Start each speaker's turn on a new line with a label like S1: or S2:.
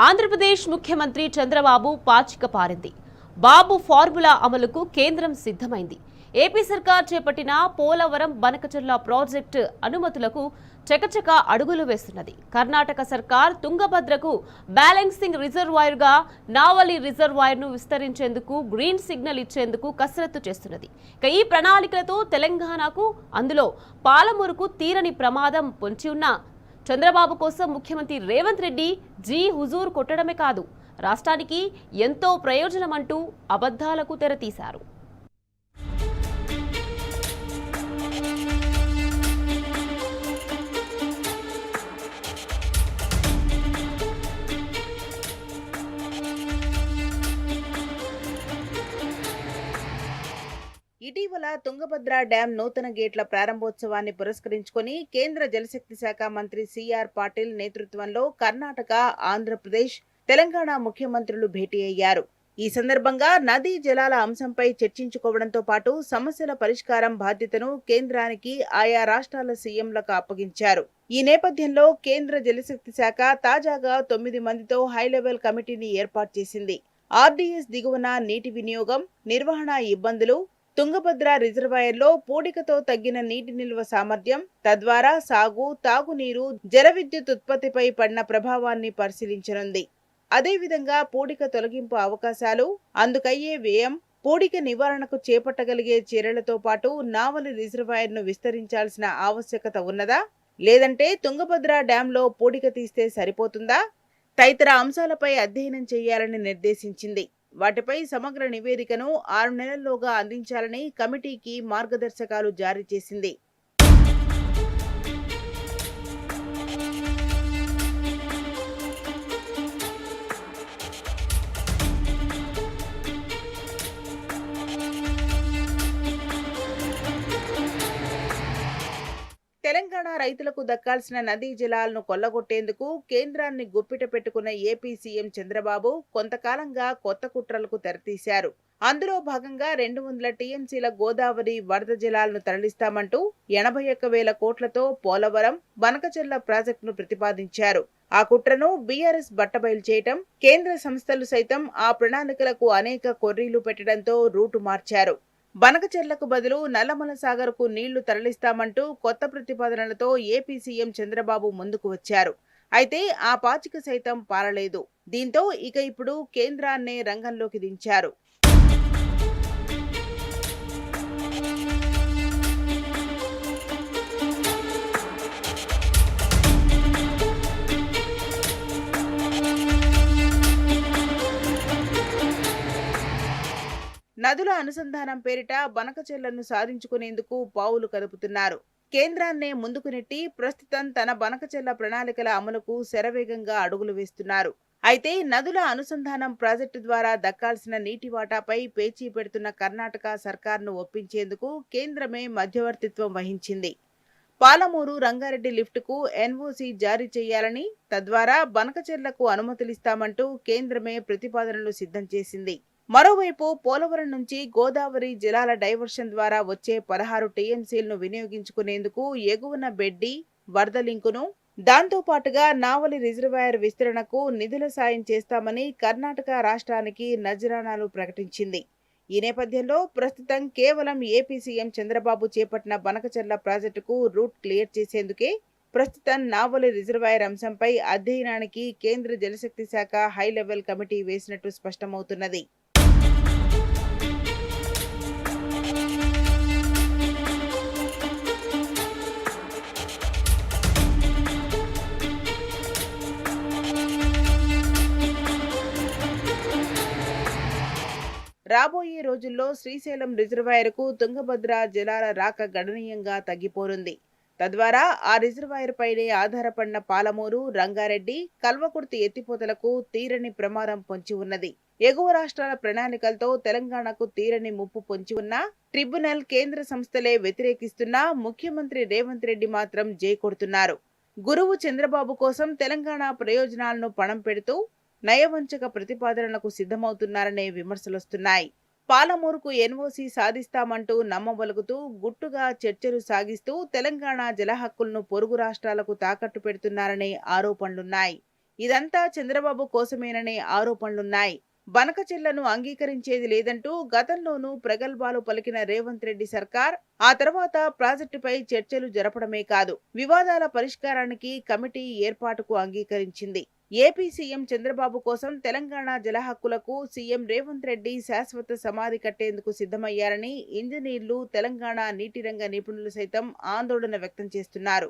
S1: ఆంధ్రప్రదేశ్ ముఖ్యమంత్రి చంద్రబాబు పాచిక పారింది. బాబు ఫార్ములా అమలుకు కేంద్రం సిద్ధమైంది. ఏపీ సర్కార్ చేపట్టిన పోలవరం బనకచెర్ల ప్రాజెక్టు అనుమతులకు చకచక అడుగులు వేస్తున్నది. కర్ణాటక సర్కార్ తుంగభద్రకు బ్యాలెన్సింగ్ రిజర్వాయర్గా నావలి రిజర్వాయర్ను విస్తరించేందుకు గ్రీన్ సిగ్నల్ ఇచ్చేందుకు కసరత్తు చేస్తున్నది. ఈ ప్రణాళికలతో తెలంగాణకు, అందులో పాలమూరుకు తీరని ప్రమాదం పొంచి ఉన్న చంద్రబాబు కోసం ముఖ్యమంత్రి రేవంత్ రెడ్డి జీ హుజూర్ కొట్టడమే కాదు, రాష్ట్రానికి ఎంతో ప్రయోజనమంటూ అబద్ధాలకు తెరతీశారు.
S2: ఇటీవల తుంగభద్ర డ్యాం నూతన గేట్ల ప్రారంభోత్సవాన్ని పురస్కరించుకుని కేంద్ర జలశక్తి శాఖ మంత్రి సిఆర్ పాటిల్ నేతృత్వంలో కర్ణాటక, ఆంధ్రప్రదేశ్, తెలంగాణ ముఖ్యమంత్రులు భేటీ అయ్యారు. ఈ సందర్భంగా నదీ జలాల అంశంపై చర్చించుకోవడంతో పాటు సమస్యల పరిష్కారం బాధ్యతను కేంద్రానికి ఆయా రాష్ట్రాల సీఎంలకు అప్పగించారు. ఈ నేపథ్యంలో కేంద్ర జలశక్తి శాఖ తాజాగా 9 మందితో హైలెవెల్ కమిటీని ఏర్పాటు చేసింది. ఆర్డీఎస్ దిగువన నీటి వినియోగం, నిర్వహణ ఇబ్బందులు, తుంగభద్ర రిజర్వాయర్లో పూడికతో తగ్గిన నీటి నిల్వ సామర్థ్యం, తద్వారా సాగు, తాగునీరు, జల విద్యుత్ ఉత్పత్తిపై పడిన ప్రభావాన్ని పరిశీలించనుంది. అదేవిధంగా పూడిక తొలగింపు అవకాశాలు, అందుకయ్యే వ్యయం, పూడిక నివారణకు చేపట్టగలిగే చర్యలతో పాటు నావలి రిజర్వాయర్ను విస్తరించాల్సిన ఆవశ్యకత ఉన్నదా, లేదంటే తుంగభద్ర డ్యాంలో పూడిక తీస్తే సరిపోతుందా తదితర అంశాలపై అధ్యయనం చేయాలని నిర్దేశించింది. వాటిపై సమగ్ర నివేదికను 6 నెలల్లోగా అందించాలని కమిటీకి మార్గదర్శకాలు జారీ చేసింది. తెలంగాణ రైతులకు దక్కాల్సిన నదీ జలాలను కొల్లగొట్టేందుకు కేంద్రాన్ని గుప్పిట పెట్టుకున్న ఏపీ సీఎం చంద్రబాబు కొంతకాలంగా కొత్త కుట్రలకు తెరతీశారు. అందులో భాగంగా 200 టీఎంసీల గోదావరి వరద జలాలను తరలిస్తామంటూ 81,000 కోట్లతో పోలవరం, బనకచెర్ల ప్రాజెక్టును ప్రతిపాదించారు. ఆ కుట్రను బీఆర్ఎస్ బట్టబయలు చేయటం, కేంద్ర సంస్థలు సైతం ఆ ప్రణాళికలకు అనేక కొర్రీలు పెట్టడంతో రూటు మార్చారు. బనకచెర్లకు బదులు నల్లమల సాగర్కు నీళ్లు తరలిస్తామంటూ కొత్త ప్రతిపాదనలతో ఏపీ సీఎం చంద్రబాబు ముందుకు వచ్చారు. అయితే ఆ పాచిక సైతం పారలేదు. దీంతో ఇక ఇప్పుడు కేంద్రాన్నే రంగంలోకి దించారు. నదుల అనుసంధానం పేరిట బనకచెర్లను సాధించుకునేందుకు పావులు కదుపుతున్నారు. కేంద్రాన్నే ముందుకు నెట్టి ప్రస్తుతం తన బనకచెర్ల ప్రణాళికల అమలుకు శరవేగంగా అడుగులు వేస్తున్నారు. అయితే నదుల అనుసంధానం ప్రాజెక్టు ద్వారా దక్కాల్సిన నీటి వాటాపై పేచీ పెడుతున్న కర్ణాటక సర్కార్ను ఒప్పించేందుకు కేంద్రమే మధ్యవర్తిత్వం వహించింది. పాలమూరు, రంగారెడ్డి లిఫ్టుకు ఎన్ఓసీ జారీ చేయాలని, తద్వారా బనకచెర్లకు అనుమతులిస్తామంటూ కేంద్రమే ప్రతిపాదనలు సిద్ధం చేసింది. మరోవైపు పోలవరం నుంచి గోదావరి జలాల డైవర్షన్ ద్వారా వచ్చే 16 టీఎంసీలను వినియోగించుకునేందుకు ఎగువన బెడ్డి, వరద లింకును, దాంతో పాటుగా నావలి రిజర్వాయర్ విస్తరణకు నిధుల సాయం చేస్తామని కర్ణాటక రాష్ట్రానికి నజరానాలు ప్రకటించింది. ఈ నేపథ్యంలో ప్రస్తుతం కేవలం ఏపీ సీఎం చంద్రబాబు చేపట్టిన బనకచెర్ల ప్రాజెక్టుకు రూట్ క్లియర్ చేసేందుకే ప్రస్తుతం నావలి రిజర్వాయర్ అంశంపై అధ్యయనానికి కేంద్ర జలశక్తి శాఖ హైలెవెల్ కమిటీ వేసినట్టు స్పష్టమవుతున్నది. రాబోయే రోజుల్లో శ్రీశైలం రిజర్వాయర్కు తుంగభద్ర జలాల రాక గణనీయంగా తగ్గిపోనుంది. తద్వారా ఆ రిజర్వాయర్ పైనే ఆధారపడిన పాలమూరు, రంగారెడ్డి, కల్వకుర్తి ఎత్తిపోతలకు తీరని ప్రమాదం పొంచి ఉన్నది. ఎగువ రాష్ట్రాల ప్రణాళికలతో తెలంగాణకు తీరని ముప్పు పొంచి ఉన్నా ట్రిబ్యునల్, కేంద్ర సంస్థలే వ్యతిరేకిస్తున్నా ముఖ్యమంత్రి రేవంత్ రెడ్డి మాత్రం జై కొడుతున్నారు. గురువు చంద్రబాబు కోసం తెలంగాణ ప్రయోజనాలను పణం పెడుతూ నయవంచక ప్రతిపాదనలకు సిద్ధమవుతున్నారనే విమర్శలొస్తున్నాయి. పాలమూరుకు ఎన్ఓసీ సాధిస్తామంటూ నమ్మబలుకుతూ గుట్టుగా చర్చలు సాగిస్తూ తెలంగాణ జల హక్కులను పొరుగు రాష్ట్రాలకు తాకట్టు పెడుతున్నారనే ఆరోపణలున్నాయి. ఇదంతా చంద్రబాబు కోసమేననే ఆరోపణలున్నాయి. బనకచెర్లను అంగీకరించేది లేదంటూ గతంలోనూ ప్రగల్భాలు పలికిన రేవంత్ రెడ్డి సర్కార్ ఆ తర్వాత ప్రాజెక్టుపై చర్చలు జరపడమే కాదు, వివాదాల పరిష్కారానికి కమిటీ ఏర్పాటుకు అంగీకరించింది. ఏపీ సీఎం చంద్రబాబు కోసం తెలంగాణ జలహక్కులకు సీఎం రేవంత్ రెడ్డి శాశ్వత సమాధి కట్టేందుకు సిద్ధమయ్యారని ఇంజనీర్లు, తెలంగాణ నీటి రంగ నిపుణులు సైతం ఆందోళన వ్యక్తం చేస్తున్నారు.